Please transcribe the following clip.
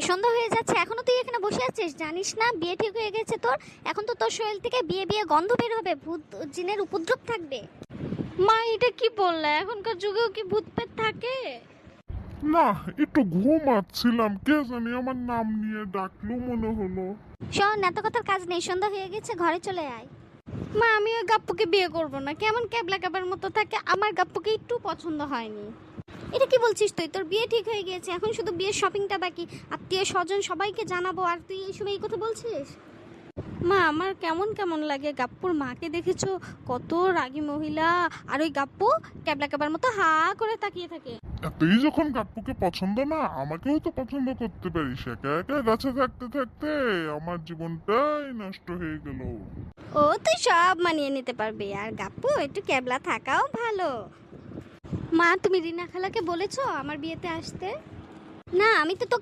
সন্ধ্যা হয়ে যাচ্ছে, এখনো তুই এখানে বসে আছিস? জানিস না বিয়ে ঠিক হয়ে গেছে তোর? এখন তো তোর শরীর থেকে বিয়ে বিয়ে গন্ধ বের হবে, ভূত জিনের উপদ্রব থাকবে। মা এটা কি বললা? এখনকার যুগেও কি ভূত পেত থাকে? না, একটু ঘুমাচ্ছিলাম, কে জানি আমার নাম নিয়ে ডাকলো মনে হলো। শোন, এত কথার কাজ নেই, সন্ধ্যা হয়ে গেছে, ঘরে চলে আয়। মা আমি ওই গাপ্পুকে বিয়ে করব না, কেমন ক্যাবলা ক্যাবার মতো থাকে, আমার গাপ্পুকে একটু পছন্দ হয়নি। এটা কি বলছিস তুই? তোর বিয়ে ঠিক হয়ে গিয়েছে, এখন শুধু বিয়ের শপিংটা বাকি, আত্মীয় স্বজন সবাইকে জানাবো, আর তুই এই সময় এই কথা বলছিস? মা আমার কেমন কেমন লাগে, গাপ্পুর মাকে দেখেছো? কত রাগী মহিলা, আর ওই গাপ্পু ক্যাবলা ক্যাবার মতো হা করে তাকিয়ে থাকে। তুই যখন গাপ্পুকে পছন্দ না, আমাকেও তো পছন্দ করতে পারিস। একা একা গাছে থাকতে থাকতে আমার জীবনটাই নষ্ট হয়ে গেল। ও তুই সব মানিয়ে নিতে পারবি, আর গাপ্পু একটু ক্যাবলা থাকাও ভালো। মা তুমি রিনা খালাকে বলেছো আমার বিয়েতে আসতে? না, আমি তো তোকে